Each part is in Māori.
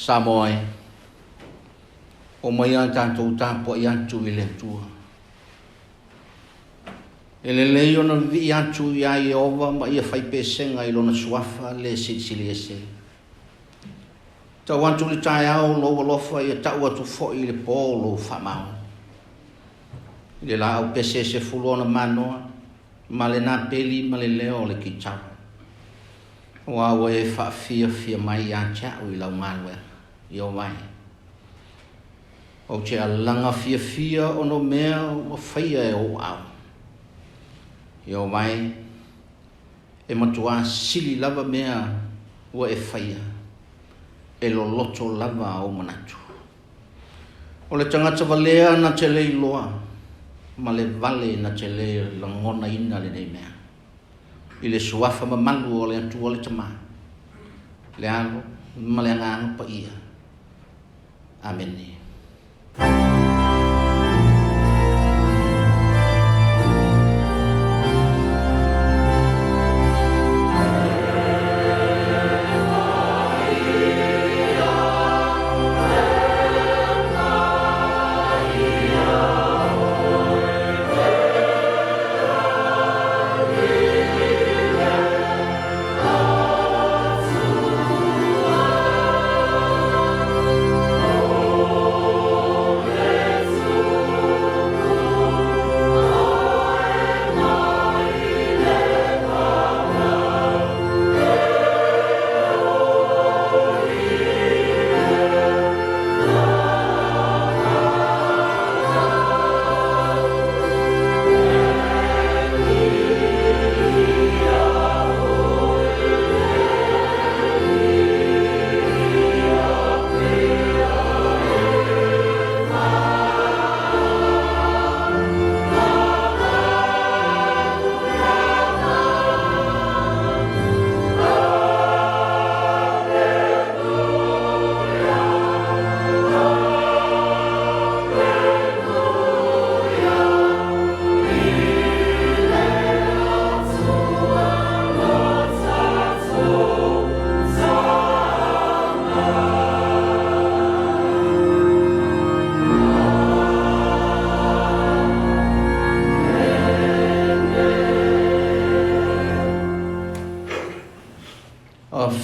Samoa o mai an tātou tāpua i atu i le tua. E le leo na vi atu i a Iova ma ia whaipesenga i lona suafa le sili e se. Tau atu le tae au loa lofa i a tau atu fo i le polo whamau. I le la au pese se fulona manoa, ma le nā peli ma le leo le ki tau. O awa e whaafia mai a tau i lau malwea, i o mai. O te alanga fia o no mea o whaia e o au. I o mai, e matua sili lava mea ua e whaia, e lo loto lava o manatu. O le tangata valea na te lei loa, ma le vale na te lei langona ina le nei mea. I le suafa ma malu o le atua le tama. Le alo, ma le anganga pa ia. Amene.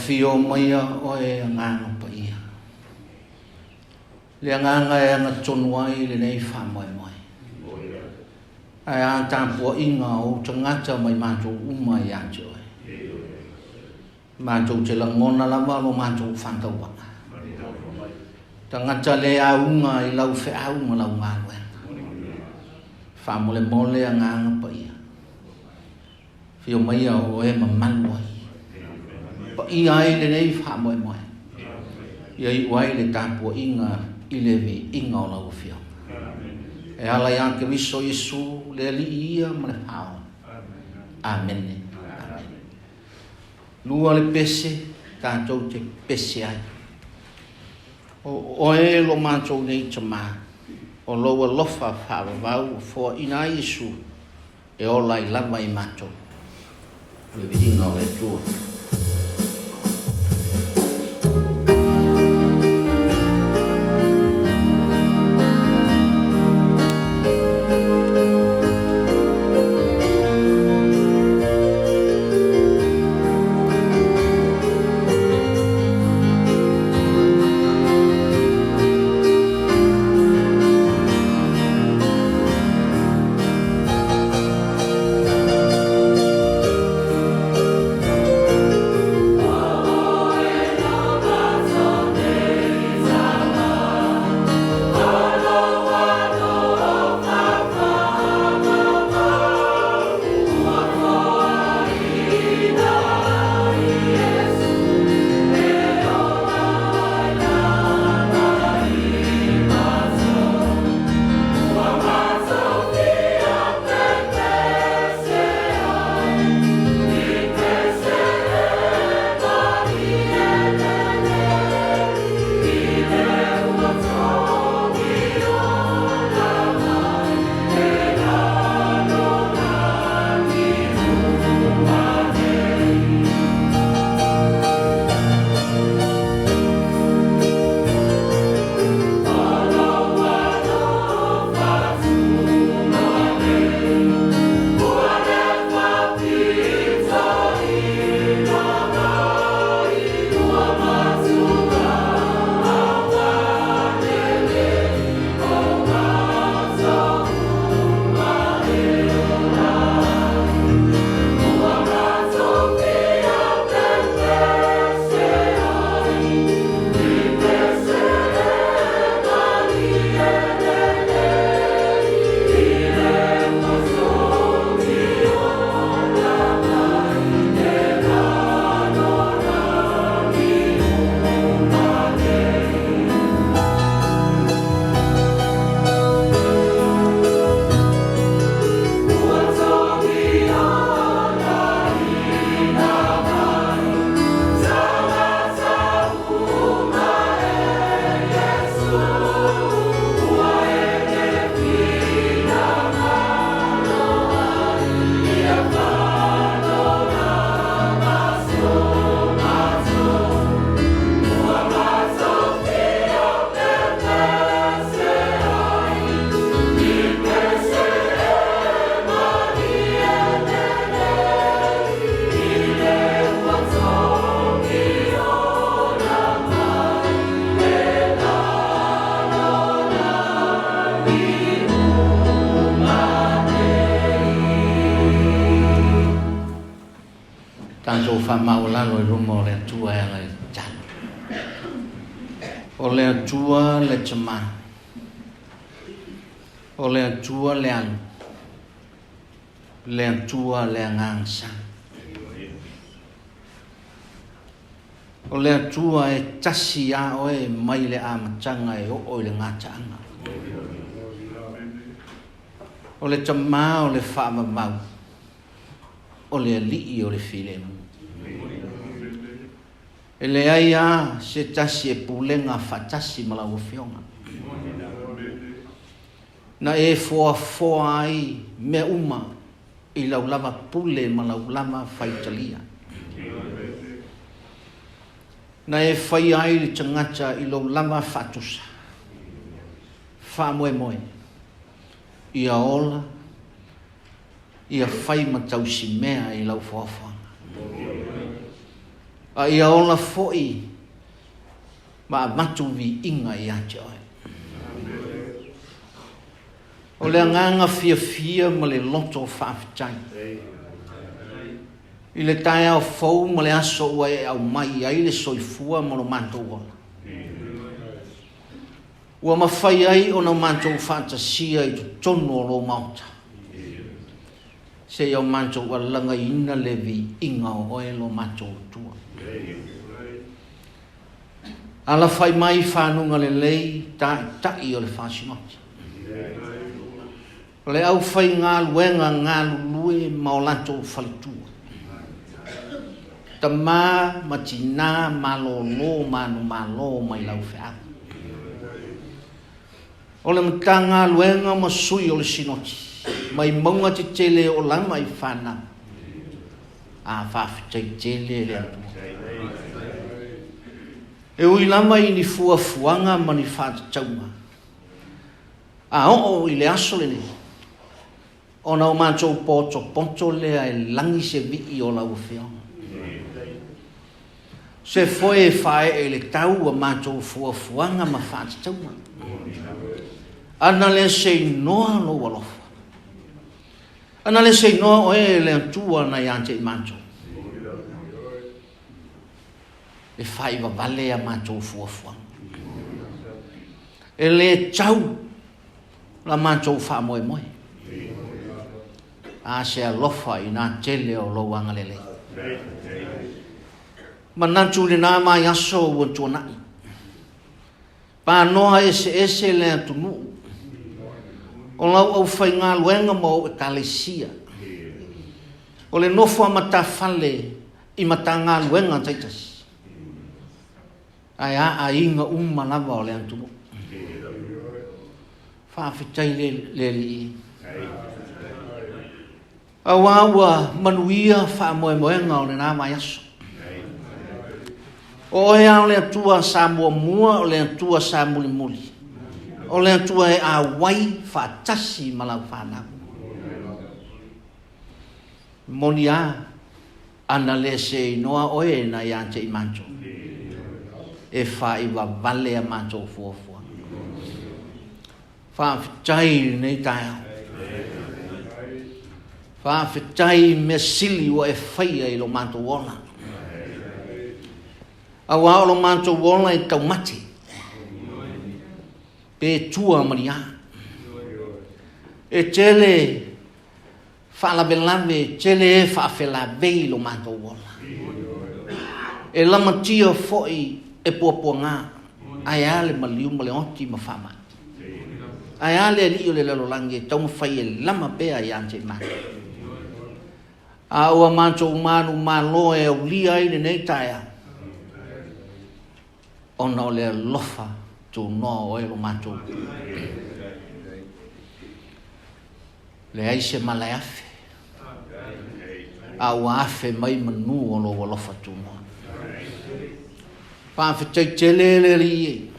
Fio maia o e nganga pa ia. Le nganga e anga tonuai le nei wha moe moe. Ai a tāpua inga o tangata mai mātou uma i atu e. Mātou te langona lama lo mātou whantauanga. Tangata le aunga i lau whe aunga lau ngāwe. Wha mole a nganga pa ia. Fio maia o e mamanuai. Pa i ai le nei wha moe moe. Ia i uai le tāpua inga i le vi inga o lau whio. E ala ia ke wiso Yesu le li ia ma le pao. Amene. Lua le pese, tātou te pese ai. O e lo mātou nei te mā. O loa lofa whawa wau fo ina Yesu. E ola i lava i mātou. Le vi inga o le tua. mātou whamaulalo I rumo o le atua e le tala. O le atua le tama. O le atua le alu. Le atua le angangsa. O le atua e tasi a oe mai le amatanga e o le ngataanga. O le tama o le whaamamau. O le alii o le filemu. E le aia se tasi e pulenga fatasi malau fionga. Na e foa ai me uma I lau lava pule malau lava faitalia. Na e whai ai li tangata I lau lava fatusa. Wha moe moe. Ia ola. Ia whai matau si mea I lau whawhanga. A ia ola foi. Ma matu vi inga I ate oe. O le anganga fia ma le loto whaafitai. I le tae au fau ma le aso ua e au mai ai le soifua ma lo manto ola. Ua mawhai ai o na manto whaatasia I tono o lo mauta. Se iau manto ua langa ina le vi inga o oe lo manto tua. Ala whai mai whanunga le lei tai o le whasinoti. Le au whai ngā luenga ngā lulue maolato Faletua. Ta mā matina malolo manu malo mai lau whea. O le mta ngā luenga masui o le Sinoti. Mai maunga te tele o lama I whana. A whawhitai tele le atu. E ui lama I ni fuafuanga mani whātatauma. A o I le aso le ne. O na o mātou poto lea e langi se vii o lau whionga. Se foi e whae e le tau a mātou fuafuanga ma whātatauma. Ana le se noa lo walofa. Ana le se noa o e le antua na iante I mātou. E whae wa vale a mātou fuafuanga. E le tau la mātou wha moe moe. A se alofa I nā tele o lo wanga lele. Manantu le nā mai aso ua tuanai. Pānoa ese le atunu. O lau au whai ngā luenga mo Ekalesia. O le nofo a mata fale I mata ngā luenga taitasi. Ai a inga lava o le atunu. Whawhitai le li. Awawa manuia wha moe moenga o le nā mai aso. O e au le atua sa mua mua o le atua sa muli muli. O le atua e a wai wha tasi malau whanau. Moni a ana le se noa oe na iante I manto. E wha iwa vale a manto fuafua. Wha fitai nei tae. Whawhitai me sili o e whaia I lo manto wona. A wā o lo manto wona I tau mati. Pe tua maria. E tele whalavelave, tele e whawhelave I lo manto wona. E lama tia foi e puapua ngā. Ai ale maliu ma le oti ma whama. Ai ale li o le lalolangi e tau mawhai e lama pea I ante ma. A ua manto manu malo e au lia I le nei taia. Ona o le lofa tu no o e lo manto. Le aise malai afe. A ua afe mai manu o lo lofa tu no. Whawhitai tele le rie.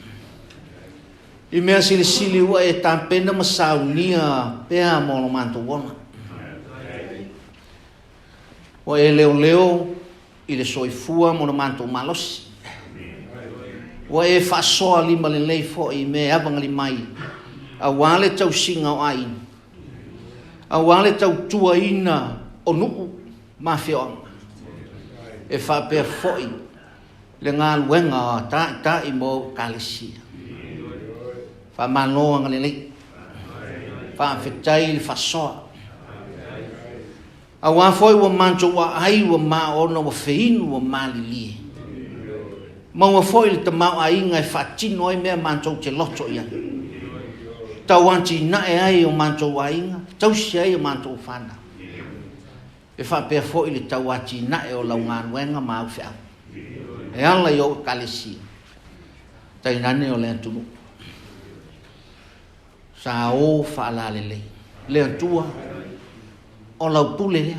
I mea sili ua e tampena ma Sauniga pea mo lo manto wona. O e leo I le soifua mo lo manto malosi. O e whasoa lima le leifo I me avangali mai. A wale tau singa o ai. A wale tau tua ina o nuu mawhionga. e whapea foi le ngā luenga tai mo kalesia whamanoa ngale nei whawhetai le whasoa a wā foi wa mancho wa ai wa ma ona wa feinu wa malilie ma wa foi le tamau ai ngai whatino ai mea mancho te loto ia tau wanti na e ai o mancho wa inga tau si ai o mancho whana e whapea foi le tau wanti na e o lau ngā nuenga ma au whiau e ala i o kalesia tai nane o lea tunu sa o whaalalele lea tua o lau pule lea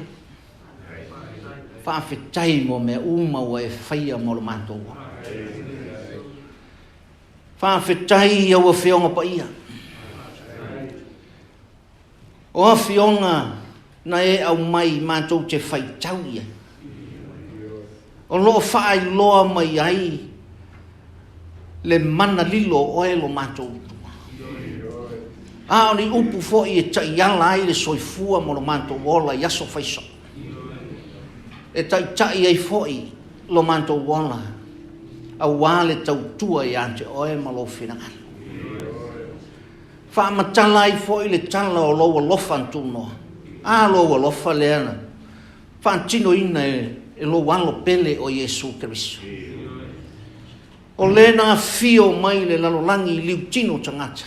whaafetai mo mea uma wa e whaia mo lo mantoa whaafetai au a whionga pa ia o a whionga na e au mai mantou te whaitau ia o loo whaai loa mai ai le mana lilo oe lo mantou a o ni upu fo i e tai ala ai le soifua mo lo mantou wola i aso whaiso e tai ai fo i lo mantou wola a wale tau tua i ante oe ma lo whinangana wha matala ai fo i le tala o loa lofa antunoa a loa lofa leana wha antino ina e lo walo pele o Yesu Keriso o lena fio mai le lalolangi i liu tino tangata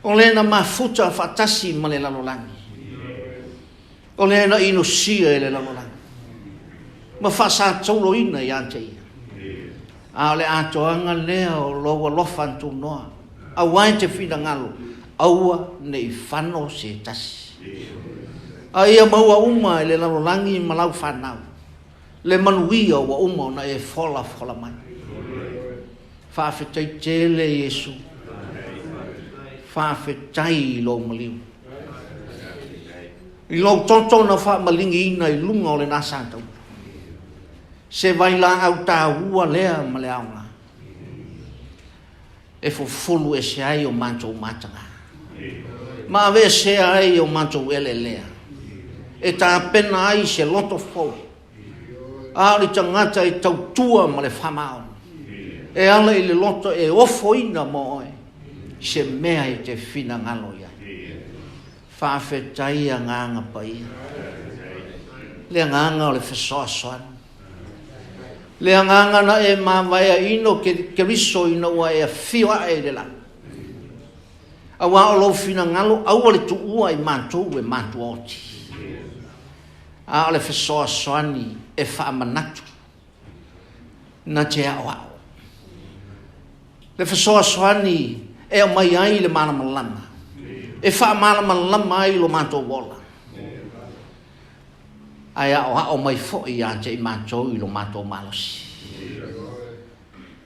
o lena mafuta fatasi ma le lalolangi o lena inosia e le lalolangi ma fasa taulo ina i ante ia a le atoanga lea o loa lofa antunoa a wain te whina ngalo aua nei whano se tasi a ia maua uma e le lalolangi ma lau whanau le manuia wa uma na e fola mai whaafetai tele Yesu whaafetai lo maliu i lo tonto na wha malingi ina i lunga o le nasa tau se vai la au ta ua lea ma le aunga e fulu e se ai o mantou matanga ma ave se ai o mantou ele lea e ta pena ai se loto fo a le tangata e tau tua ma le whamao e ala i le loto e ofo ina mo oe se mea i te whina ngalo ia whaafetai a nganga pa ia le nganga o le whesoa soan le nganga na e mawaya ino ke riso ina ua e a whiwa e le la a wa o lo whina ngalo au le tu ua i mantou e mantou oti a le whesoa soani e whaamanatu na te au le whesoa soani e o mai ai le malamalama e whaamalamalama ai lo mantou wola ai o mai fo i a te i mantou i lo mantou malosi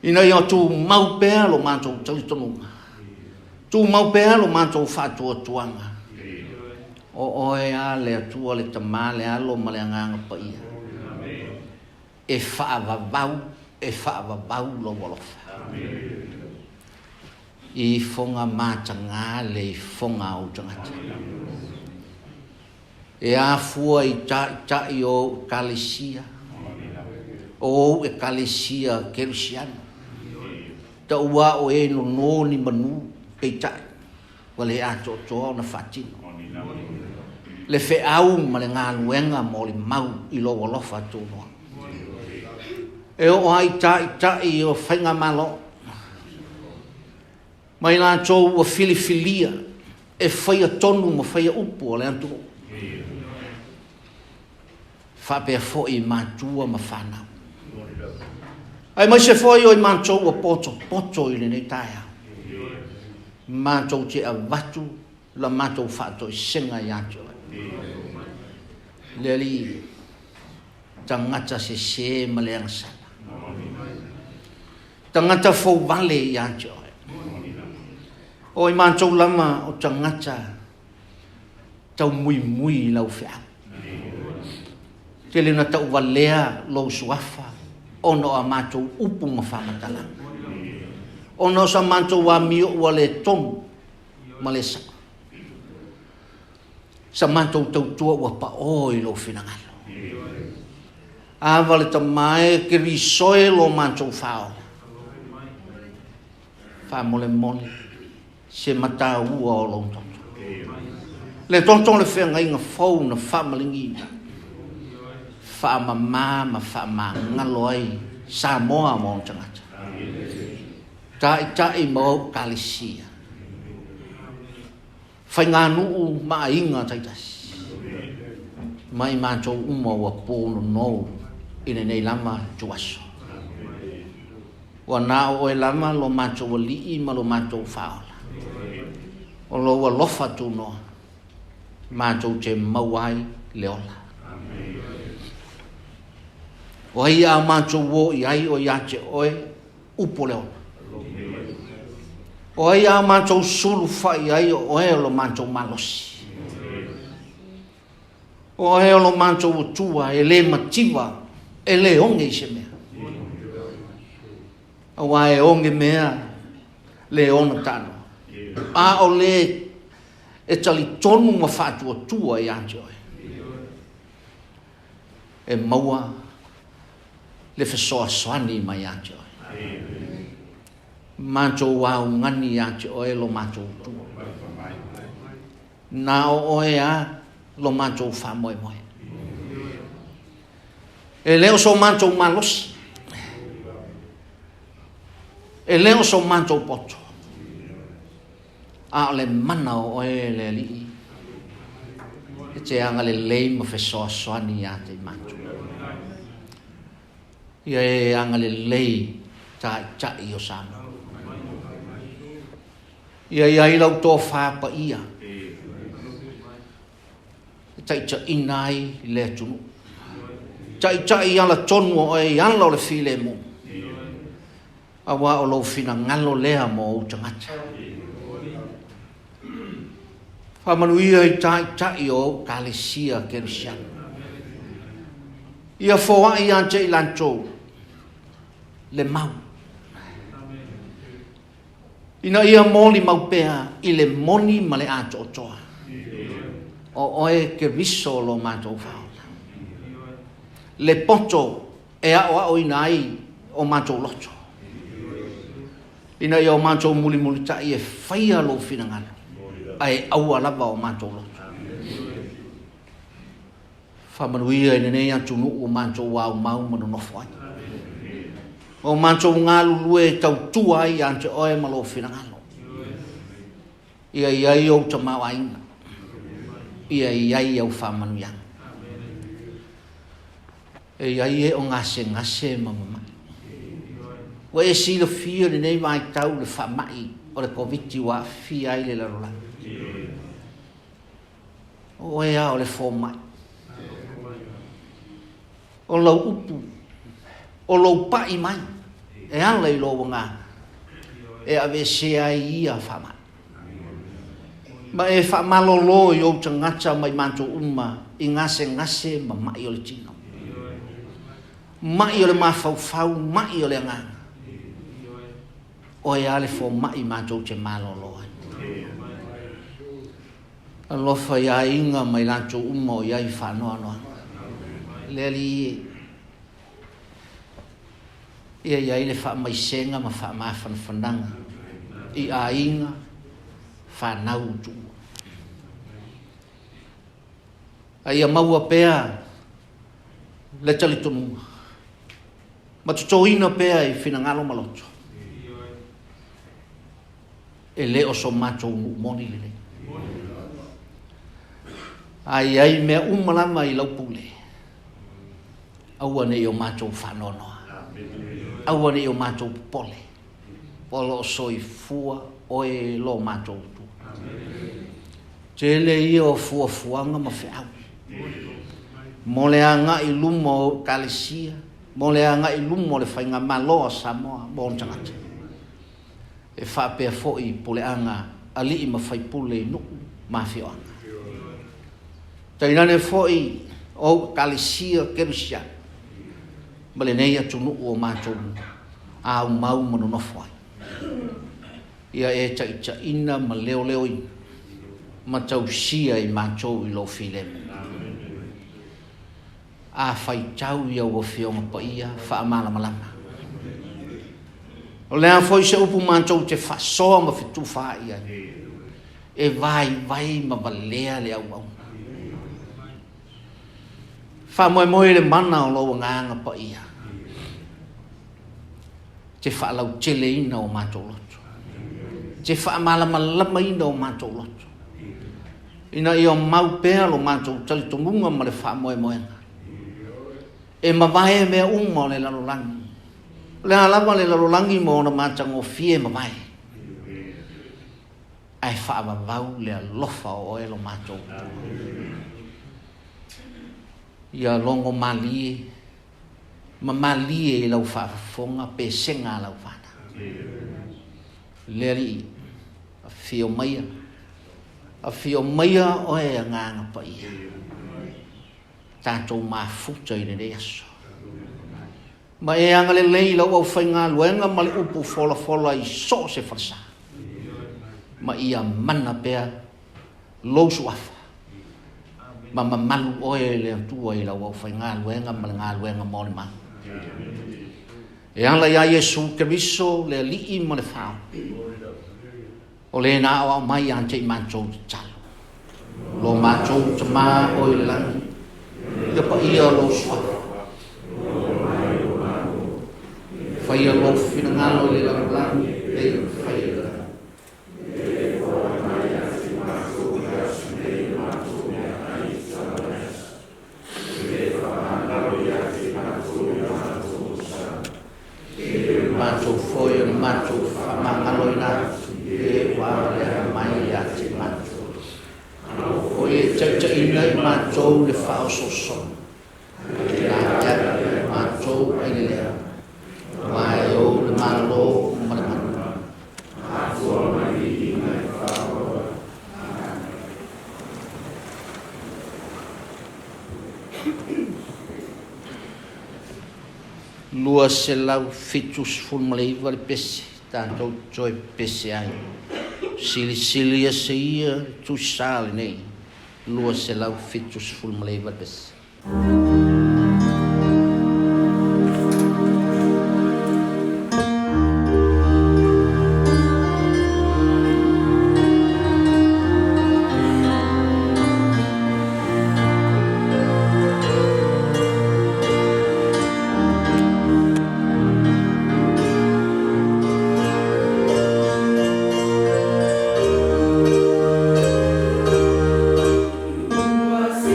ina i o tu mau pēa lo mantou tautonunga tu mau pēa lo mantou whātua tuanga o oe a le atua le tamale alo ma le anganga pa ia e whaavavau lo wolofa i fonga matanga le i fonga o tangata e a fua i tai o kalesia o ekalesia kerisiana ta ua o e no ni manu e tai wale a to na fatino le fe au ma le ngā luenga mo le mau i lo wolofa tūnoa e o ai tai o whainga malo mai nā tō ua filifilia e whaia tonu ma whaia upu o le antu whapea fo i mātua ma whanau ai mai se fo i o i mātou ua poto i le nei taia mātou te a watu la mātou whato i senga i atu le li tangata se ma le ansana tangata fo vale i atu o i mātou lama o tangata tau mui lau whiau te le na tau walea lo suafa ono a mātou upu ma whamatala ono sa mātou wa mio ua le tomu ma le sa sa mātou tau tua ua pa oi lo finangalo Ava le tamae ke risoe lo mancho fao. Fa mole mole. Se mata ua o lo tonto. Le tonto le whenga inga fau na whamalingi. Whamama ma whamangalo ai Samoa mo tangata. Taitai mo Ekalesia. Faigalotu ma inga Taitai. Mai mancho uma wa pono no ina nei lama tuaso. Wa na o lama lo mancho wa li ma lo mancho faola. O lo wa lofa tu no. Mancho te mawai leola. O ia mancho wo iai o yache oe upo leola. O ia mancho sulu fa iai oe lo mancho malosi. O e lo mancho utua e le mativa e le onge se mea. Awa e onge mea le ona tano. A o le e tali tonu ma fatu utua e anjo e maua le fesoa soani mai anjo. Mancho wau ngani anjo e lo mancho utua. Na o e a lo mancho fa moe moe. E leo so mancho malos. E leo so mancho poto. A le mana o e le li. E te anga le lei ma fe soa soani ya te mancho. Ia e anga le lei ta i o sama. Ia ilau tō Faapaia. Taitai inai le tunu. Taitai ala tonu o e ala le file mo. Awa o lo fina ngalo lea mo o tangata. Whamanuia i taitai o Ekalesia Metotisi. Ia foa i ante i lancho le mau. Ina ia moli mau pea i le moni ma le ato o toa. O oe ke viso lo manto faula. Le poto e o inai o manto loto. Ina ia o manto muli ta e faia lo finangana. Ai aua lava o manto loto. Whamanuia ina nei atunu o manto wau mau manu nofai. O manto ngalu lue tau tua i ante oe malo finangano. Ia iai o tamau aina. Ia iai au whamanuiang. E iai e o ngase mamama. Wa e sila fia ni nei mai tau le whamai o le COVID wa fia ai le larola. O ea o le fōmai. O lau upu. O lau pai mai. E ala i lo ngā. E ave sea ia whamai. Ma e whamalolo i o tangata mai manto uma i ngase ma mai o le tino. Mai o le mawhau, mai o le nganga. O e ale fo mai manto te malolo. Alofa ia inga mai lanto uma o iai whanoa noa. Leli ia iai le wha mai senga ma wha mawhanwhananga. I a inga whanau tu. Ai maua pea le tali tonu. Ma tutoina pea i finangalo maloto. E leo so macho moni le. Ai mea umalama i laupule. Aua ne o macho whanono. Aua ne o macho pole. Polo soi fua oe lo macho tu. Te le i o fuanga ma whiau. Mole anga i lumo Ekalesia. Mole anga i lumo le whainga maloa Samoa. Bon tangata. E whapea foi pole anga ali i ma whaipule nuku ma whioanga. Tainane foi o Ekalesia Metotisi. Male nei atu nuku o matou. Au mau manu nofai. Ia e taita ina ma leo ina. Ma tausia i matou i lo filemu. a fai tau ia o fionga pa ia fa amala malama o lea foi se upu mantou te fa soa ma fitu fa ia e vai ma valea le au fa moe le mana o lo nganga pa ia te fa lau tele ina o mantou lotu te fa amala malama ina o mantou lotu ina ia mau pea lo mantou tali tomunga ma le fa moe e mavae mea uma o le lalolangi. Le alama le lalolangi mo na mātango fie mavae. Ai whaavavau le alofa o oelo mātou. Ia longo malie. Ma malie i lau whaafonga pe senga lau whana. Le ali a fio maia. A fio maia o e nganga pa ia. Tātou mafuta i re aso. Ma e anga le lei lau au whainga luenga ma le upu fola i so se whasa. Ma ia mana pea lousu afa. Ma malu oe le atua i lau au whainga luenga ma le ngā luenga mōne ma. E anga ia Yesu Keriso le li ma le whao. O le nā au mai ante i mātou te talo. Lo mātou te mā oe le langi. Ia pa ia lo swa. Fai lo fina ngalo le la lang e fai la. Mato foi mato mangalo ina e wa le mai ya ti mato. O e tata ina mato le fao so. La ya mato ai le. Mai o le malo mana. A tua mai ina fao. Lua se lau fitus fulmaleva le pese. Tanto joy pese ai. Sili se ia tu sale nei. Lua se lau fitus fulmaleva le pese. Luas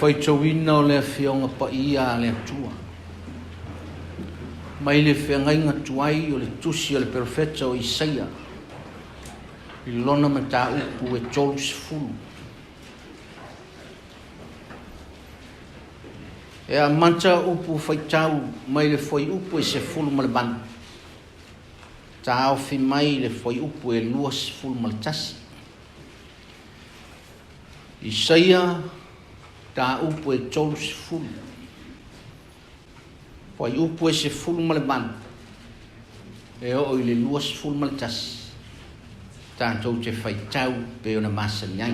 whaitawina o le whionga pa ia le atua. Mai le whiangainga tuai o le tusi o le perfeta o Isaia. I lona mata upu e tolu sifulu. E a manta upu whaitau mai le foi upu e se fulu ma le bana. Ta au fi mai le foi upu e lua sifulu ma le tasi. Isaia ta upu e tolu sifulu. Foi upu e se fulu ma le bana. E o i le lua sifulu ma le tasi. Tātou te whaitau pe ona masa nyai.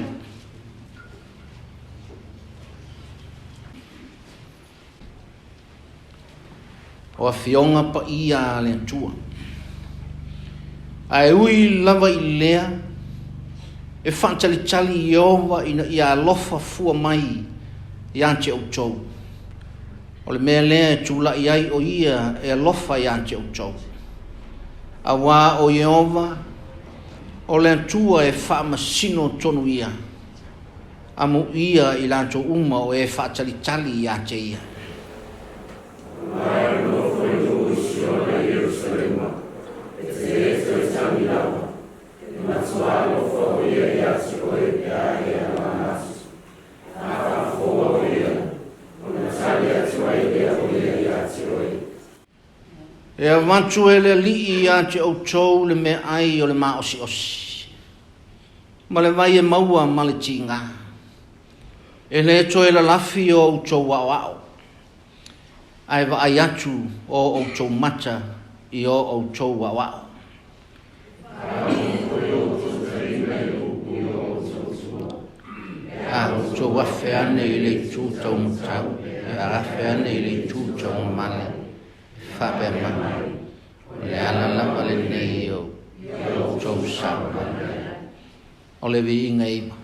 O a whionga pa ia le atua. Ai ui lava i lea, e whantalitali i owa ina i a lofa fua mai i ante au tau. O le mea lea e tūla i ai o ia e alofa i ante au tau. A wā o Iova, o le atua e whaamasino tonu ia. Amu ia i lanto uma o e whaatalitali i ate ia. Mai no foi do Senhor na Jerusalema, e te examinava, e na sua lofa ia e a sua e a manas. A foa ia, ona salia sua ia e a sua. E avantu e le li i ate au tau le me ai o le maa osi osi. Ma le vai e maua ma le tinga. E le to e la lafi o au tau wao. Ai wa ai atu o au tau mata i o au tau wao. Au tau wafe ane i le tū tau mutau. E a wafe ane i le tū tau male. Faapaia mai. Le ala lama le nei o tau sawa. O le vi inga ima.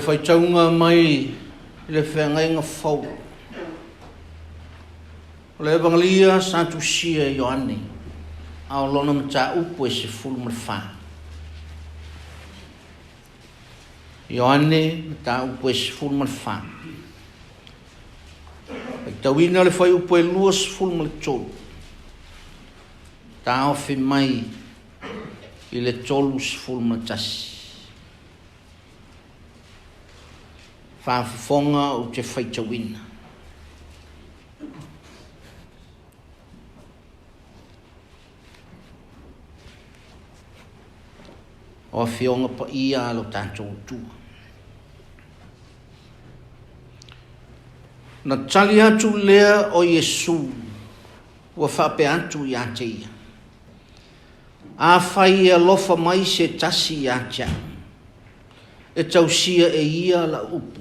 Whaitaunga mai le whengainga whau. O le evangelia Santu Sia Ioane. Ao lona mta upu e se fulu mwha. Ioane mta upu e se fulu mwha. Tawina le whai upu e lua se fulu mwha. Ta awhi mai i le tolu se fulu mwha tasi. Whaafonga o te whaitawina. O whionga pa ia alo tātou tua. Na tali atu lea o Yesu ua whape atu i ate ia. A whai e lofa mai se tasi i ate. E tausia e ia la upu.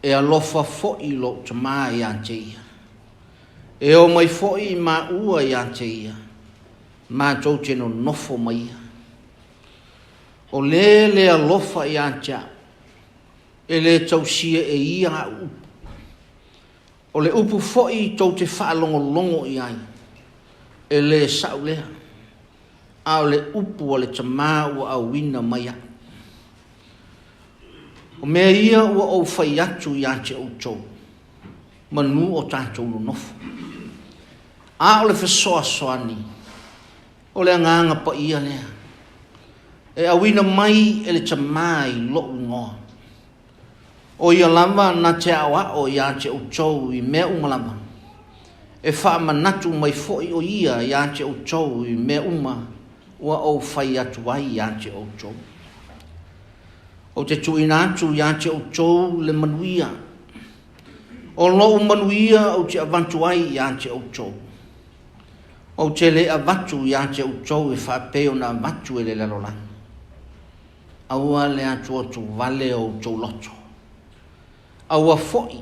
E alofa fo'i lo te maa i ante ia. E o mai fo'i ma ua i ante ia. Ma tau te no nofo mai ia. O le alofa i ante ia. E le tausia e ia a upu. O le upu fo'i tau te whaalongo longo i ai. e le sau lea, a o le upu o le tamā ua au wina mai a. O mea ia ua au whai atu i ate au tau, manu o tātou nofo. A o le whesoa soani, o le anganga pa ia lea, e awina mai e le tamā i loo ngoa. O ia lama na te awa o i ate au tau i mea uma lama. E wha manatu mai foi o ia i ate au tau i mea uma ua au whai atu ai i ate au tau. O te tuina atu i ate au tau le manuia. O loo manuia o te avantu ai i ate au tau. O te le avatu i ate au tau e whapeo na avatu e le lalolanga. Aua le atu o tu vale o tau loto. Aua foi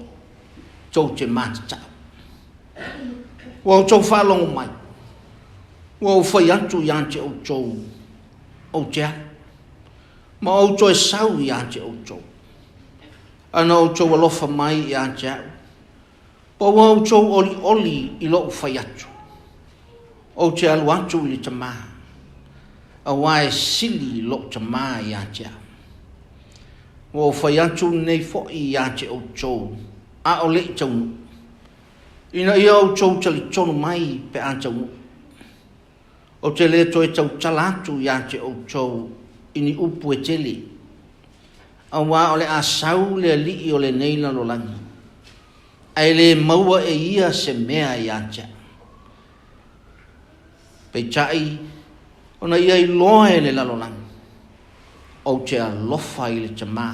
tau te matata. Wa o tau whalongo mai. Wa o whai atu i ate au tau o te a. Ma o tau e sau i ate au tau. Ana o tau alofa mai i ate au. Pa wa o tau oli oli i loo whai atu. O te alu atu i te maa. A wae sili lo te maa i ate au. O whai atu nei fo i ate au tau. A o le i tau. Ina ia au tau tali tonu mai pe a tau. O te le toi tau talatu i ate au tau. Ini upu e tele. A wa o le a sau le li o le neila lo langi. Ai le maua e ia se mea i ate au. Pei chai, ona ia i loa e le lalolangi. O te alofa i le tamā.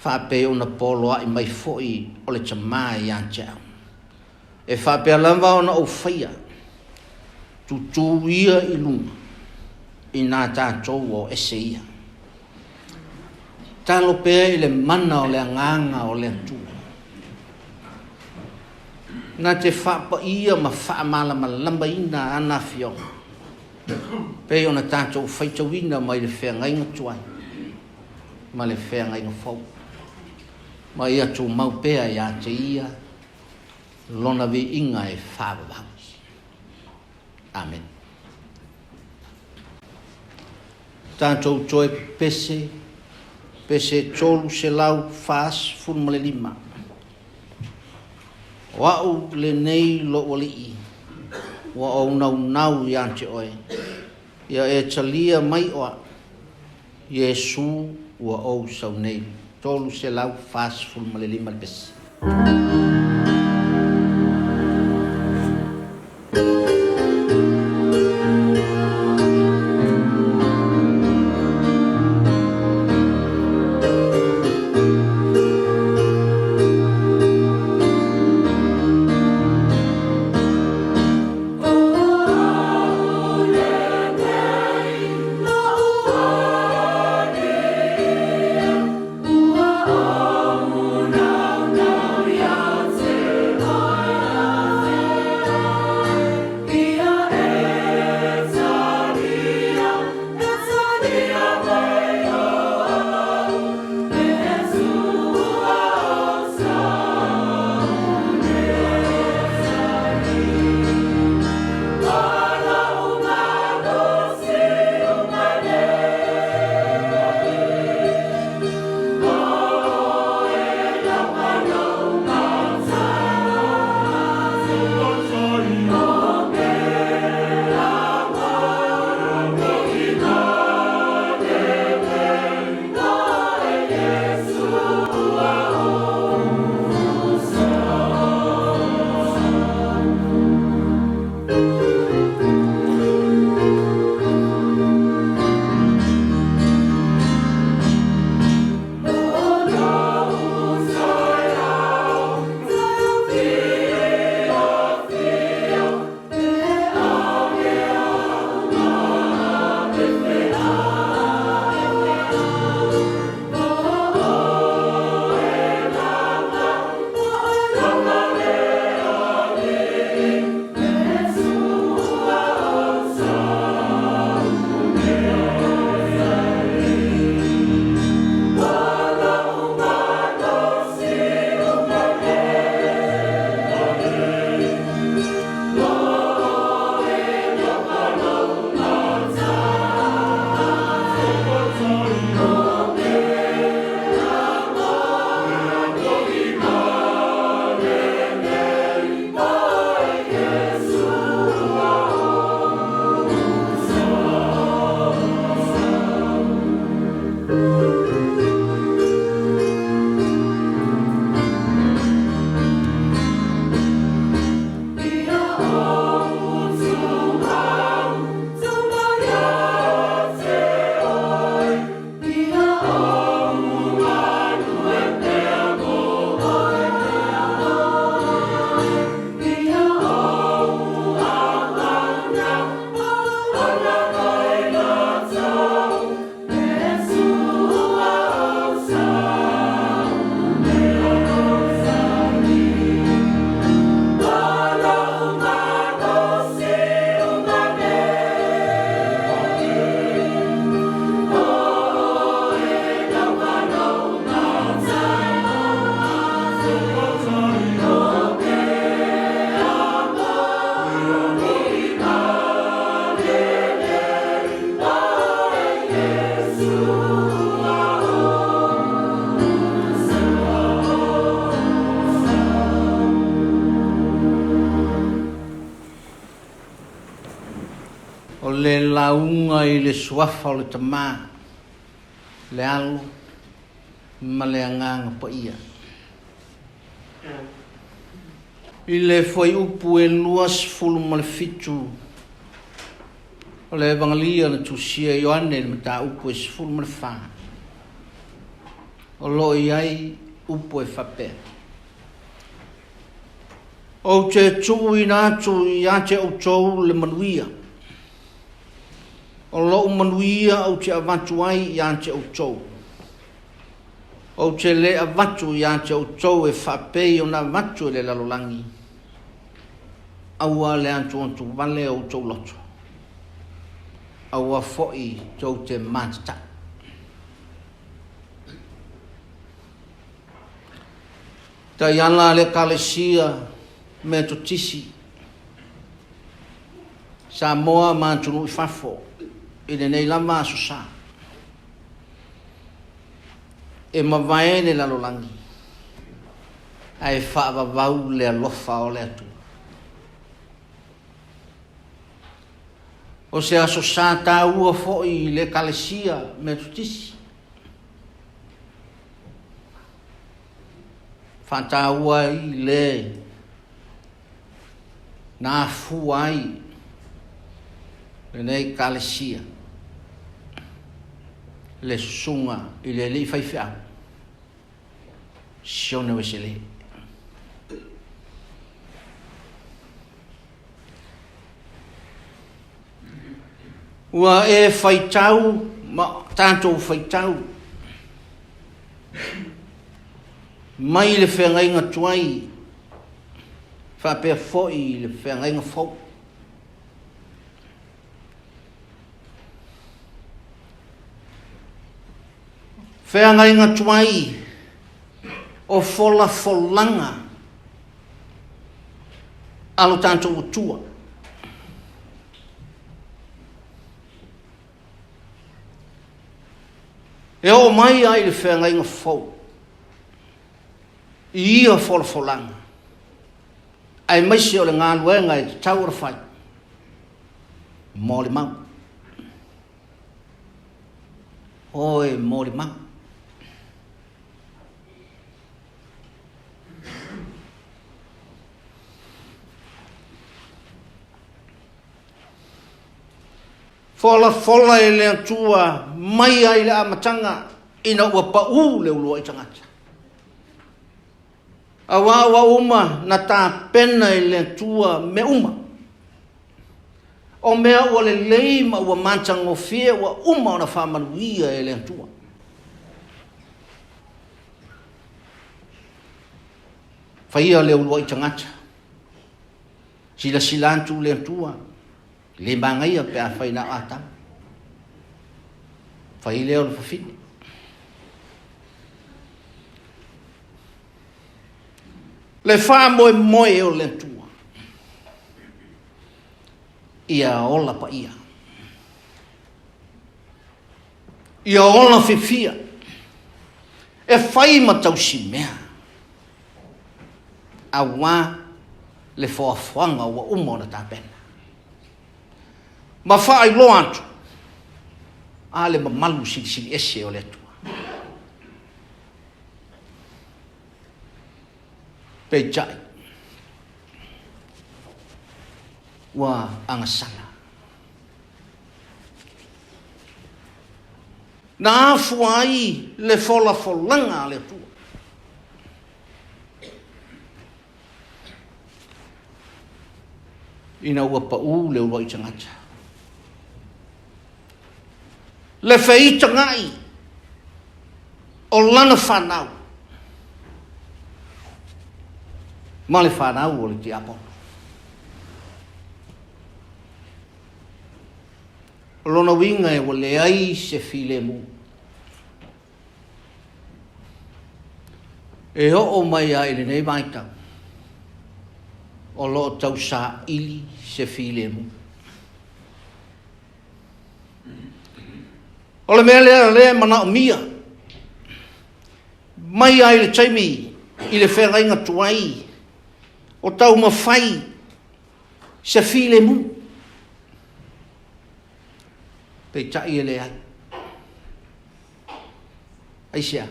Whape ona poloa i mai foi o le tamā i ate au. E whape alamba ona o whaia. Tutu ia i lunga. I nā tātou o ese ia. Talo pēr i le mana o le anganga o le atua. Nā te whapaia ma whaamala ma lamba ina ana fio. Pei ona tātou whaitawina mai le whea ngainga tuai. Ma le whea ngainga whau. Ma ia tō mau pēr i ate ia. Lona vi inga e whaababau. Amen. Tātou toi pese. Pese tolu se lau whaas funmale lima. Wa'u le nei lo wali'i. Wa'u nau i ante oe. Ia e talia mai oa. Yesu wa'u sau nei. Tolu se lau whaas funmale lima le pese. Yeah. launga I le suafa o le tamā, le alo, ma le anganga pa ia. I le foi upu e luas fulu ma le fitu, o le evangelia na tusia Ioane le mata upu e sifulu ma le wha. O lo iai upu e whapea. O te tuu I nātu I ate o tau le manuia. O lo manuia o te avatu ai I ate o tau. O te le avatu I ate o tau e whapei o na avatu le lalolangi. Aua le antu vale o tau loto. Aua foi tau te matata. Taiana le Ekalesia Metotisi Samoa mantunu I fafo I nei lama susa e mavaene lalolangi ai whaavavau le alofa o le atu o se asosa ta ua foi le Ekalesia Metotisi Whantaua I le nā fuai le nei Ekalesia le sunga I le li whaiwhia sione wesele ua e whaitau ma tātou whaitau mai le whengainga tuai whapea foi le whengainga fau whengainga tuai o fola folanga alo tātou utua e o mai ai le whengainga fau ia folanga ai maisi o le ngā luenga I taura whai mō le mau oi mō le mau fola e le atua mai ai le amatanga ina ua pau le ulua I tangata awa uma na tā pena I le tua me uma. O mea ua le leima ua mantango fie ua uma o na whamanuia e le tua. Whaia le ulua I tangata. Sila silantu le tua. Le mangaia pe a whaina ata. Whai leo le whawhine. Le wha moe o le tua. Ia ola pa ia. Ia ola whiwhia. E whai matau si mea. A wā le whaafwanga wa umona tā pena. Ma wha ai lo atu. A le mamalu sili ese o le tua. Pejai wa angasana na fuai le folanga le tua ina ua pau le ua I tangata le fei tangai o lana whanau ma le whanau o le te apolo. O lona winga e wale ai se file mu. E o mai ai le nei maitau. O lo tau sa ili se file mu. O le mea le mana o mia. Mai ai le taimi I le whengainga tuai. O tau mawhai se file mu. Pe chai ele ai. Ai sia.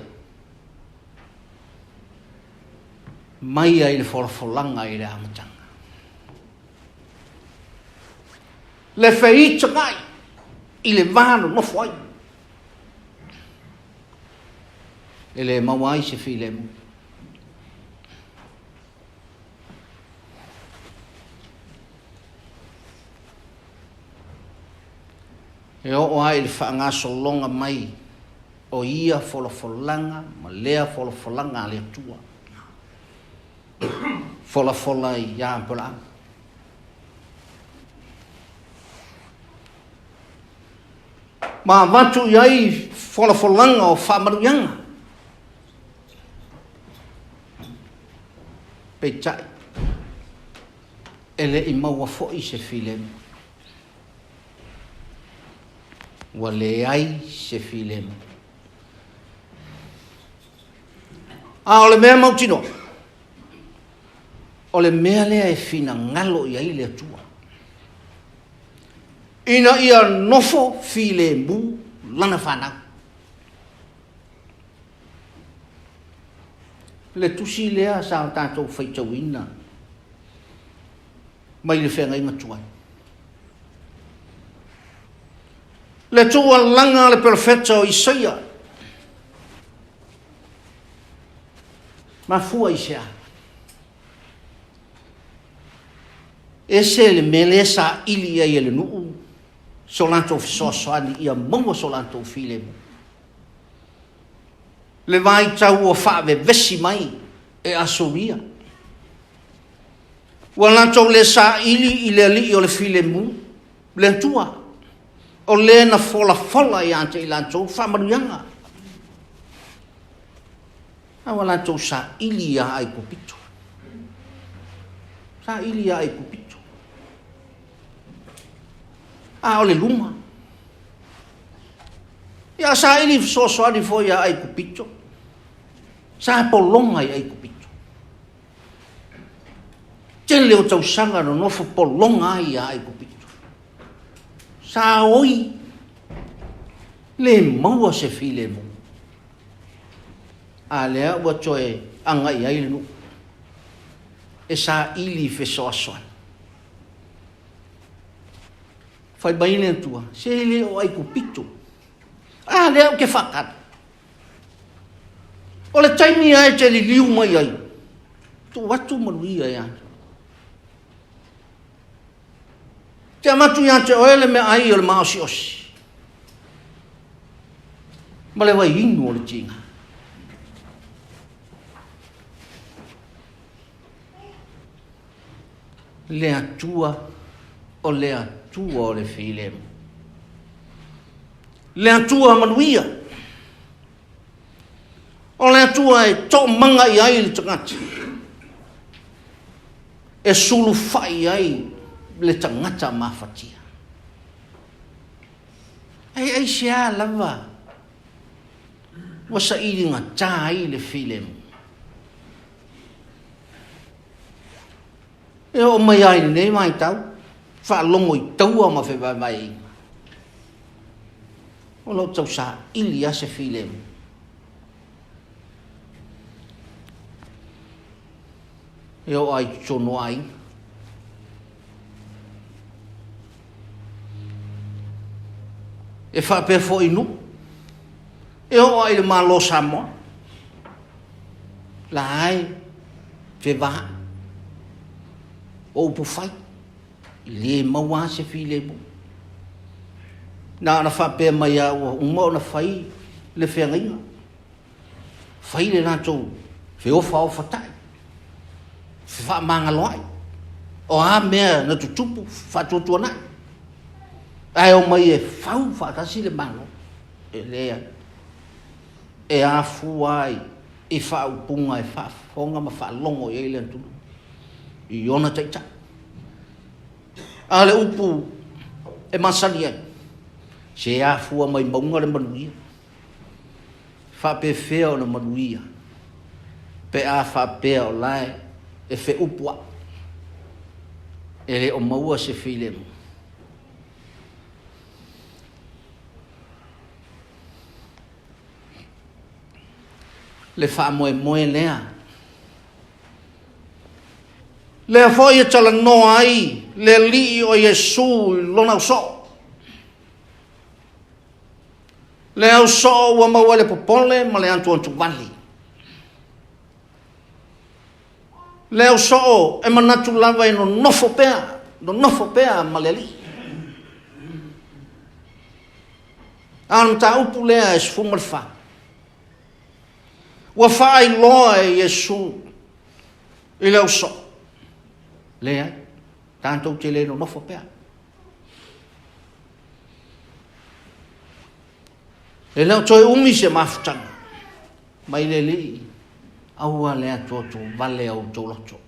Mai ai le folanga i le amatanga. Le fei changai i le vano no foi. Ele mawai se filemu. E o ai le whaanga solonga mai o ia folanga, ma lea folanga le tua. Fola i ia ampola. Ma vatu iai folanga o whamaruyanga. Pe chai. Ele i maua fo'i se filemu. Wa le ai se filemu. O le mea mautino. O le mea lea e fina ngalo i ai le atua. Ina ia nofo filemu lana whanau. Le tusi lea sa tātou whaitawina. Mai le whenga inga tuai. Le tua langa le perfecta o Isaia. Ma fua Isea. Ese le mele sa ili ai ele nuu. Solanto fisosoani ia maua solanto filemu. Le vai tau o whaave vesi mai e asoria. Walanto le sa ili i le ali o le filemu. Le tua. O le na fola i ante i lanto whamaruyanga. A walanto sa ili a ai kupito. Sa ili a ai kupito. A o le luma. Ia sa ili sosoani foi a ai kupito. Sa polonga i ai kupito. Tien leo tau sanga no nofo polonga i ai kupito. Sa oi le maua se filemu. A lea ua toe anga i ai nu. E sa ili fe soasoan. Fai baile tua. Se le o ai kupito. A lea o ke whakat. O le taimi ai te li liu mai ai. Tu watu marui ai ane. Te amatu ia te oele me ai o le maosi osi. Ma le wai inu o le tinga. Le atua o le atua o le filemu. Le atua manuia. O le atua e to manga i ai le tangati. E sulu fai ai le tangata mafatia. Ai sia lava. Wasa ili nga tai le filemu. E o mai ai nei mai tau. Wha longo i taua ma whi vai. O lo tau sa ili a se filemu. E o ai tono ai. E whape fo inu. E o ai le malo Samoa. La ai. Fe vaha. O upu fai. Le maua se filemu. Na whape mai au. Umau na fai. Le whengainga. Fai le nato. Fe ofa o fatai. Fa manga loai. O a mea na tutupu. Fa tutua nai. Ai o mai e fau whakasi le mango. E lea. E a fuai. E whau punga e whafonga ma whalongo i eile antulu. I Oianatai. A le upu e masani ai. Se a fua mai maunga le manuia. Whape whea o le manuia. Pe a whapea o lai. E whe upua. E le o maua se filemu. le wha moe lea. Le foi e tala noa ai, le li o Yesu lona so. Le au so ua maua le popole ma le antu wali. Le au so e manatu lava e no nofo pea ma le li. Anam ta upu lea e sfuma le wha. Ua wha i loa e Yesu i le au so. Lea, tanto te le no nofo pea. E leo toi umi se mafutanga. Mai le li, aua lea toto vale au tō loto.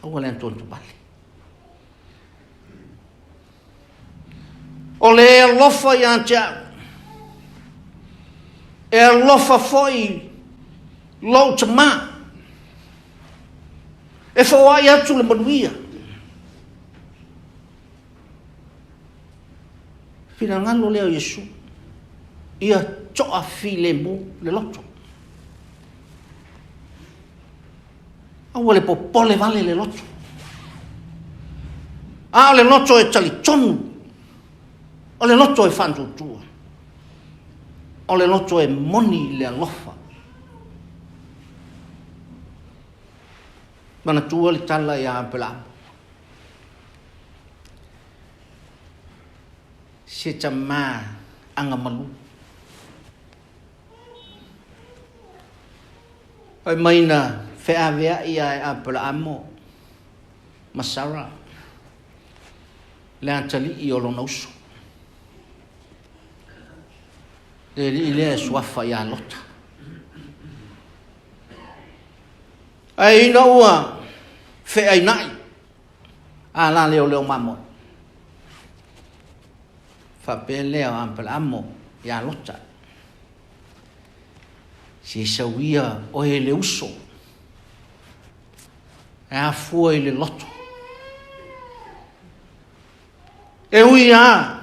Aua lea toto vale. O le e lofa i antia. E lofa foi lo te maa. E whawai atu le manuia. Whina ngalo leo Yesu. Ia toa file mo le loto. Aua le popole vale le loto. A le loto e tali tonu. O le loto e whantu tua. O le loto e moni le alofa. Mana tua le tala ia apela. Se tama anga malu. Ai maina fea vea ia apela amo. Masara. Le antali i olo nausu. Le ile swafa ia lota. Ai ina ua fe ai nai ala leo mamo fa pele ampel amo ya lota si sawia o ele uso a foi le loto e uia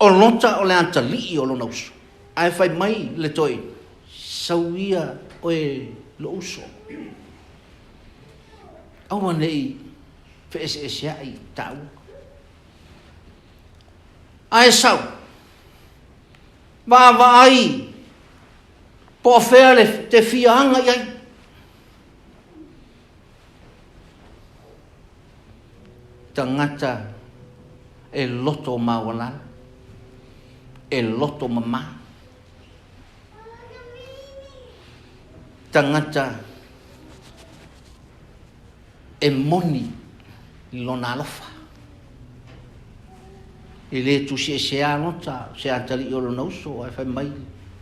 o lota o le antali o lo nauso ai fai mai le toi sawia o e lo uso. Awa nei fese ai tau. Ai sau. Va ai. Po fele te fianga ai. Tangata e loto mawala. E loto mama. Tangata e moni lona alofa. Ele tu se anota, se atali o lo nauso, ai fai mai.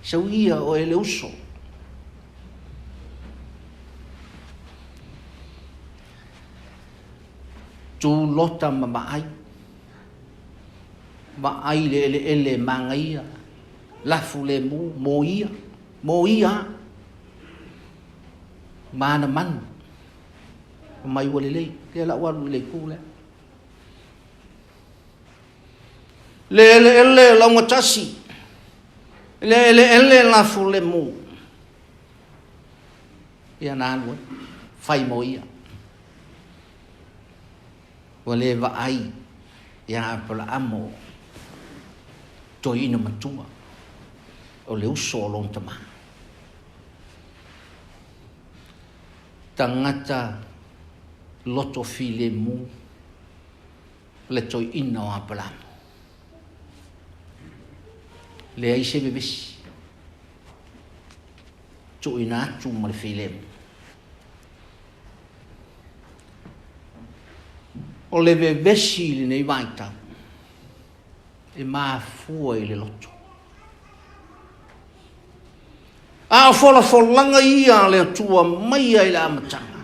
Sauia o ele uso. Tu lota mamaai. Maai le ele mangaia. Lafu le moia. Moia. Mana manu. Mai wale le la walu le kule le la ngotasi le la fule mu ya nan fai moia wale va ai ya pala amo to ina matua o le uso long tama tangata loto file mu le toi ina o apalamo. Le ai se bebesi. Tu ina atu ma le file mu. O le bebesi le nei vaita. E maa fua i le loto. A fola folanga ia le atua mai ai la amatanga.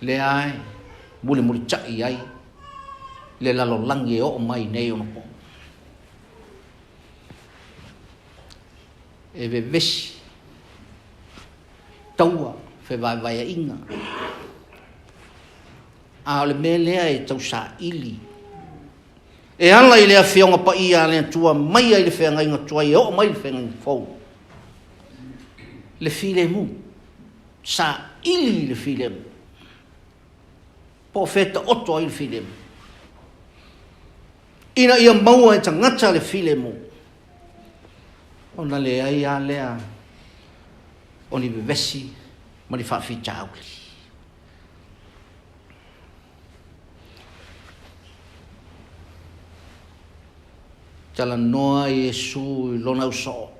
Le ai muli chai ai le lalo langi o mai nei ono po e ve vesi taua fe vai inga a le mele ai tau sa ili E ala i lea whionga pa ia lea tua mai ai le whenga inga tua i o mai le whenga inga fau. Le file mu. Sa ili le file mu. Po feta oto ai le file mu. Ina ia maua e tangata le file mu. Ona le ai a lea. Oni bevesi. Mani whaafi tauli. Tala noa Yesu i lona uso.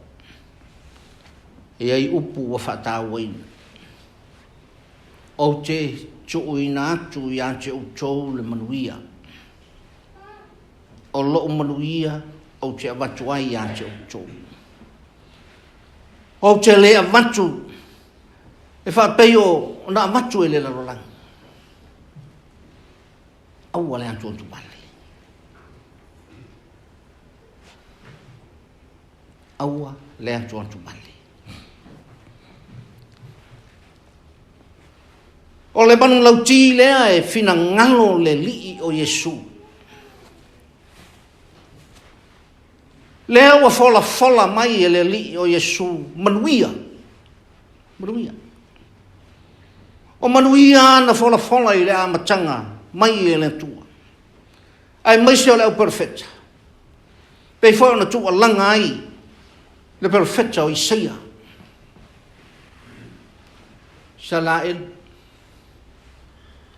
E ai upu wa whatau ina. O te tuuina atu i ante utou le manuia. O loo manuia o te avatu ai i ante utou. O te le avatu e whapeo na avatu e le larolang. Au ale antu antu bale. Aua le antu antu bale. O le manu lauti lea e fina ngalo le lii o Yesu. Lea ua fola mai e le lii o Yesu. Manuia. Manuia. O manuia na fola i le amatanga mai e le tua. Ai maise o le au perfecta. Pei fo na tua langa ai. Le perfecta o Isaia. Salael.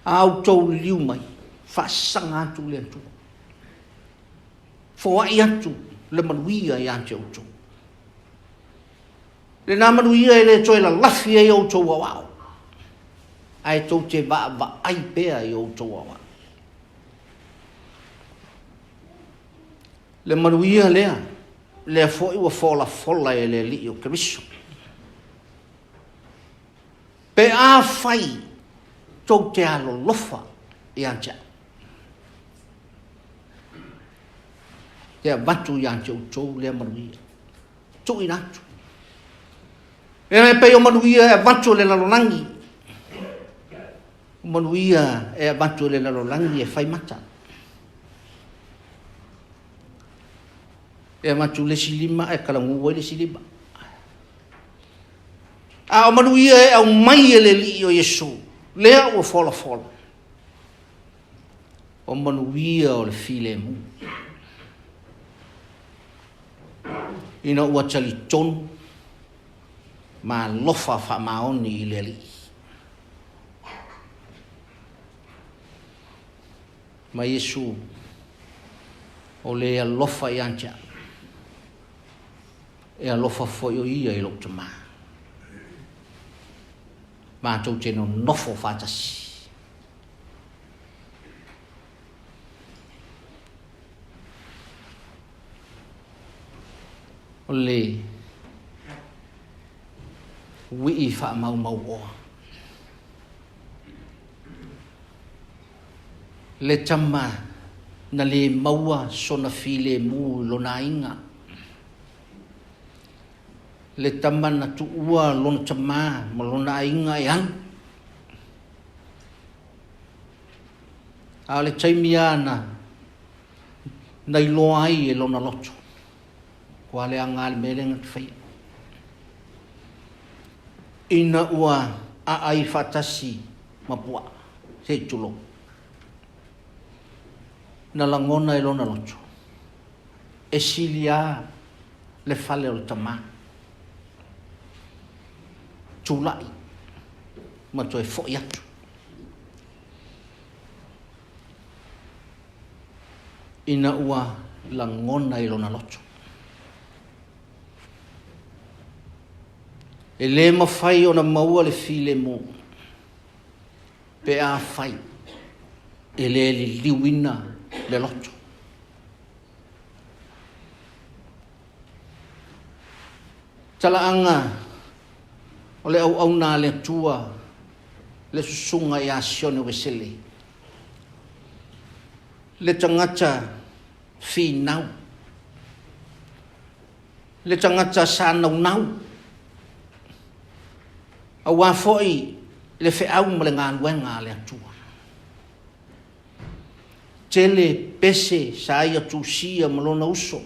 Au tau liu mai. Whasanga atu le atu. Fawai atu. Le manuia i ante au tau. Le nā manuia e le toi la lafi e au tau awao. Ai tau te va ai pea i au tau awao. Le manuia lea. Le foi ua fola e le li o Keriso. Pe a fai tau te alo lofa i antia. Te avatu i antia utou lea manuia. Tu inatu. E me pei o manuia e avatu le lalonangi. O manuia e avatu le lalonangi e fai mata. E matu le silima e kalangu le silima. A o manuia e au mai e le li o Yesu. Lea o fola. O manuia o le file mu. Ina ua tali tonu. Ma lofa wha maoni i le li. Ma Yesu o le lofa i antia. E alofa foi o ia i Lotu maa. Ma tau te no nofo whatasi. O le wii wha mau oa. Le tama na le maua sona file mu lona inga. Le tamana tu ua lona tama ma lona inga e anu. A le taimiana na iloa ai e lona loto. Kua le anga le merenga te whaia. Ina ua a ai whatasi ma pua se tulo. Na langona e lona loto. E silia le fale o le tama. Tulai ma toi foi atu ina ua langona i lona loto e le mawhai ona maua le file mo pe a fai e le liwina le loto talaanga o le au na le tua le susunga i asione o sele le tangata finau le tangata sanau a wa foi le fe au mo le ngā luenga le tua tele pese sa ia tusia malona uso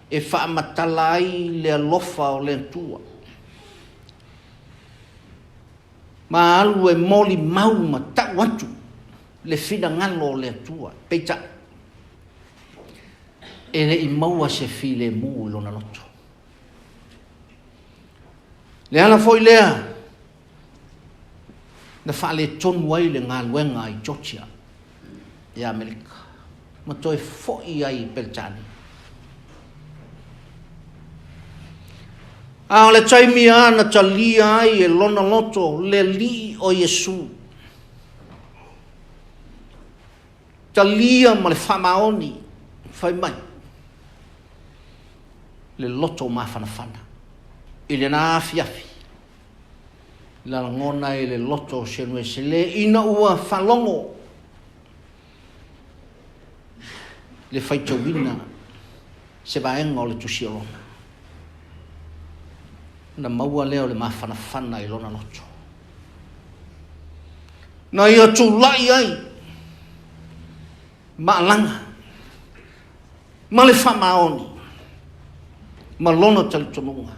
e whaamatala ai le alofa o le tua. Ma alu e moli mau ma tau atu le fina ngalo o le tua. Peita e le I maua se file mu lona loto. Le ala foi lea na whaale tonu ai le ngā luenga I Georgia I Amerika. Ma toi foi ai Peltani. A le taimi ana talia ai e lona loto le li o Yesu. Talia ma le whamaoni whai mai. Le loto ma whanawhana. I le nā afi. La ngona I le loto se nue se le ina ua whalongo. Le whaitawina se vaenga o le tusiolona. Na maua leo le mawhanawhana I lona loto. Na ia tūlai ai. Maalanga. Ma le whamaoni. Ma lona talitonunga.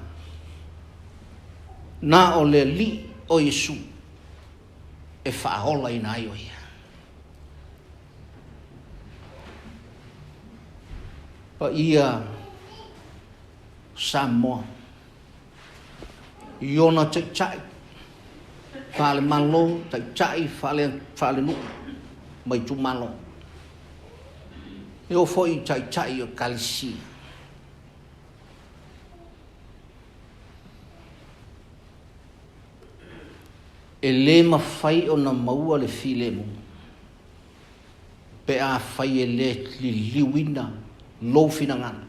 Na o le li o Yesu. E whaahola ina ai o ia. Pa ia Samoa. Iona Taitai. Fale malo, Taitai, fale nu. Mai tu malo. Eo foi Taitai Ekalesia. E le mawhai o na maua le file mu. Pe a whai e le li liwina lo fina ngana.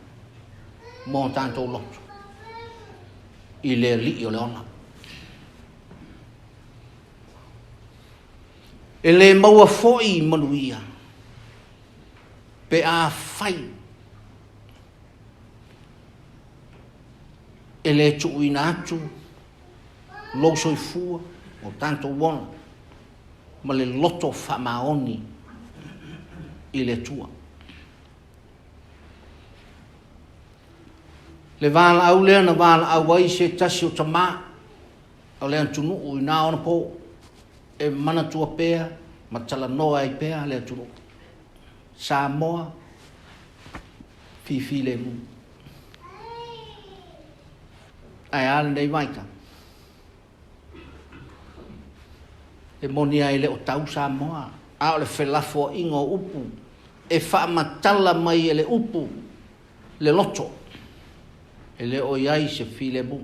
Mo tanto lotu. I le li o le ona. E le maua foi manuia. Pe a whai. E le tuuina atu. Lo soifua. O tanto wona. Ma le loto whamaoni. I le tua. Le vala au lea na vala au ai se tasi o tama. O lea tunu ui nā ona po. E mana tua pea. Ma tala noa ai pea lea tunu. Samoa. Fifi le mu. Ai ale nei maika. E moni ai le o tau Samoa. A o le whelafo ingo upu. E whaamatala mai e le upu. Le loto. E le o iai se file mu.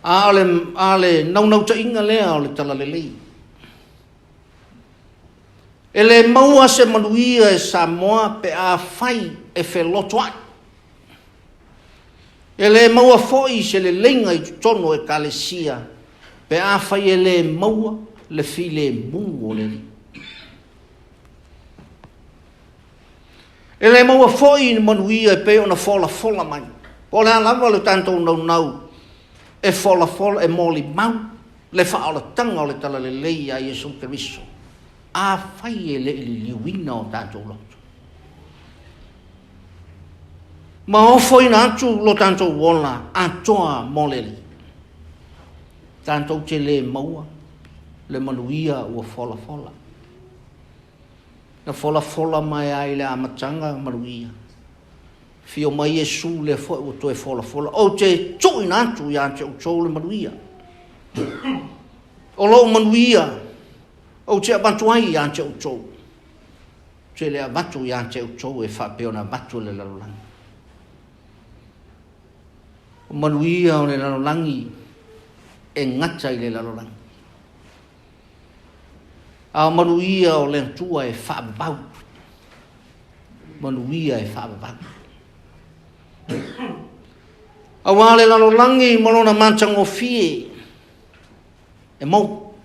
A le nau ta inga lea o le tala le lei. E le maua se manuia e Samoa pe a whai e wheloto ai. E le maua foi se le lenga I tono Ekalesia pe a whai e le maua le file mu o le li. E le maua foi ni manuia e pe ona fola mai. O le alava le tanto nau. E fola e moli mau. Le whaola tanga o le tala le lei a Yesu Keriso. A whai e le liwina o tanto loto. Ma o foi na atu lo tanto wona a toa moleli. Tanto te le maua. Le manuia ua fola. Na fola mai ai le amatanga maruia. Fio mai Yesu le fo o toe fola. O te tui nantu ia te o le maruia. O lo maruia. O te abatu ai ia te o. Te le abatu ia te o e whapeo na batu le lalulangi. O maruia o le lalulangi e ngata I le lalulangi. A manuia o le tua e whaabau. Manuia e whaabau. A wale lalolangi malona mantang o fie. E mau.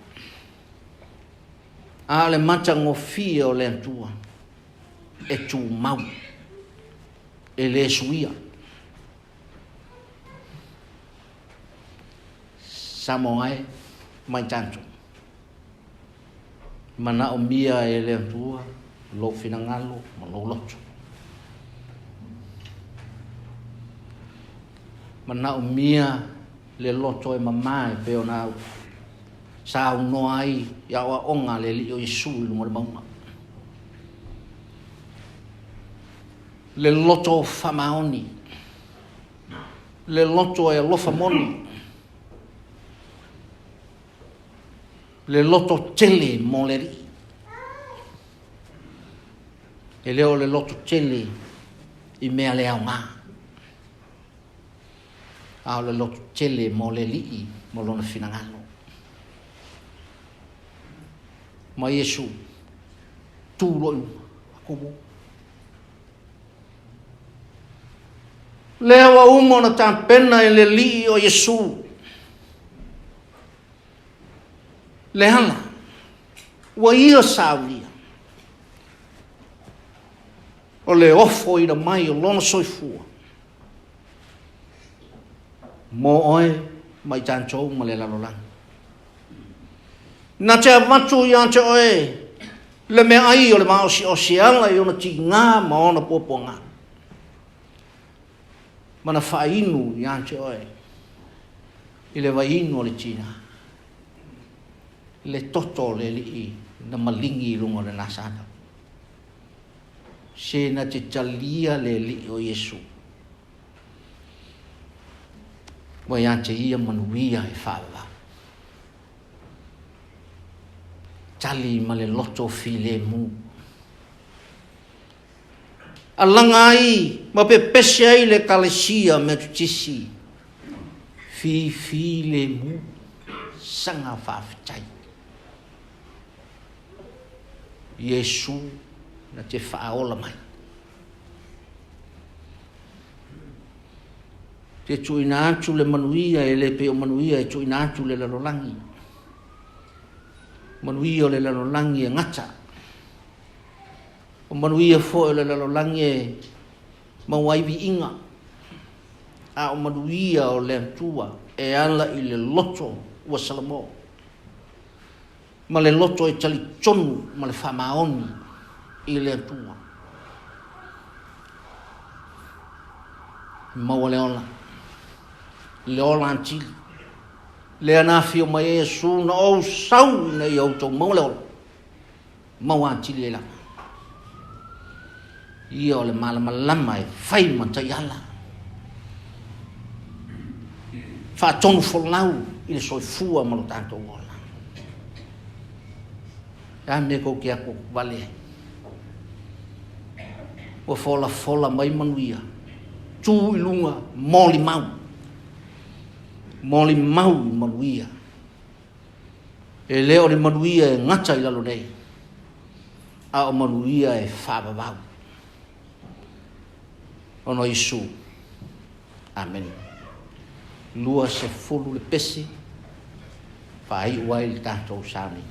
A le mantang o fie o le tua. E tu mau. E le suia. Samoa mai tanto mana o mia e le tua lo finangalo ma lo loto mana o mia le loto e mamai pe ona sa no ai ya wa onga le li o Yesu mo le mauma le loto famaoni le loto e lo famoni le loto tele moleri e leo le loto tele i mea le aunga au le loto tele moleri mo lona finangalo ma Yesu tu lo ako leo umo na tampena e le li o Yesu le hala wa ia saulia o le ofo i da mai o lona soifua mo oe mai tantou ma le lalolang na te avatu i ante oe le mea ai o le mao si o sianga i ona ti ngā ma ona poponga mana whainu i ante oe i le wainu o le tina le toto le li na malingi lungo le nasana se na te talia le li o Yesu wa yante ia manuia e whawa tali ma le loto file mu alangai ma pe pese ai le Ekalesia Metotisi file mu sanga whawhitai Yesu na te whaola mai. Te tuina atu le manuia e le peo manuia e tuina atu le lalolangi. Manuia o le lalolangi e ngata. O manuia fo le lalolangi e mawaivi inga. A o manuia o le atua e ala i le loto ua Samoa. Ma le loto e tali tonu ma le whamaoni i le atua. Maua le ola. Le ola antili. Le anafi o mai Yesu na o sau na i auto maua le ola. Maua antili e la. Ia o le malamalama e whai matai ala. Wha tonu wholau i le soifua malo tanto ola. Ame ko kia ko vale. O fola mai manuia. Tu ilunga moli mau. Moli mau manuia. E leo le manuia e ngata i lalo nei. A o manuia e whababau. Ono Yesu. Amen. Lua se fulu le pesi. Whai uai le tātou sāni.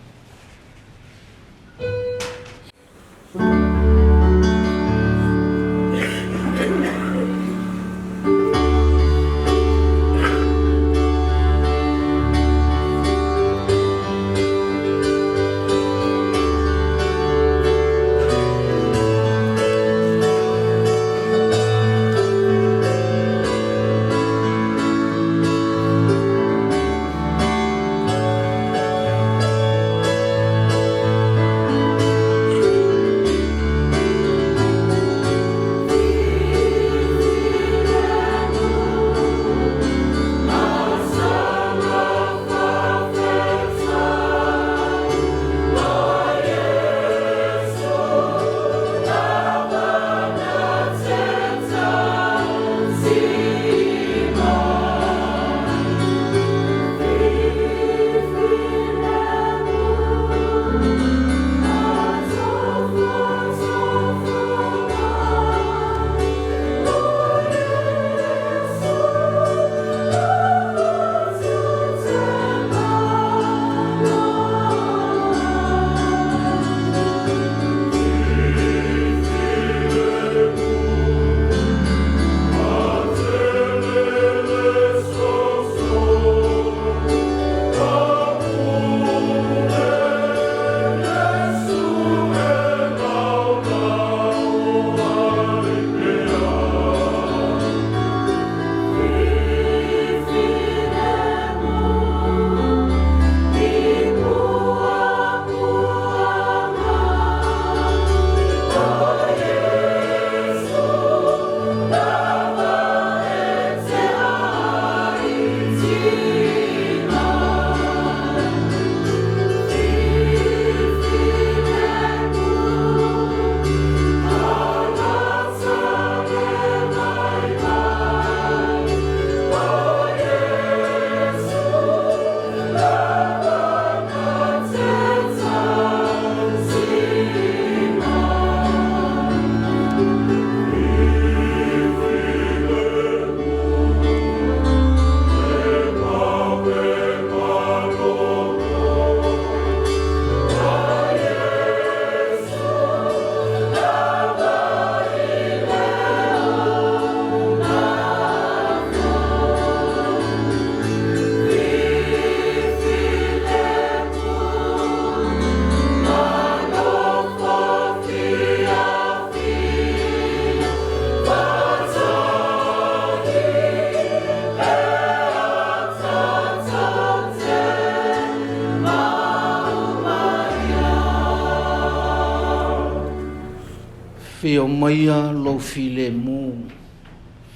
Fio maia lo file mu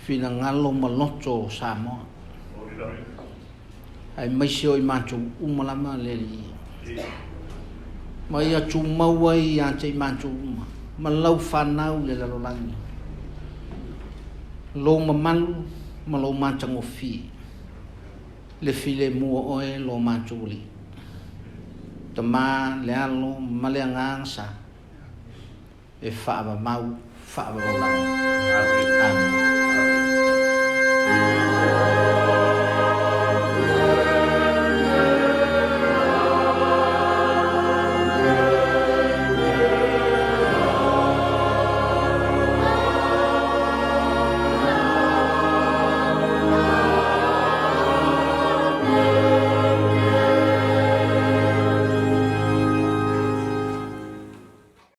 fina ngalo maloto Samoa. Ai maisio I mantu umalama leli. Maia tu mawai ante I mantu uma. Malau whanau le lalolangi. Lo mamalu malo mantango fi. Le file mu oe lo mantu li. Tama le alo maleangang sa. E whaaba mau, whaaba rolang. Amen.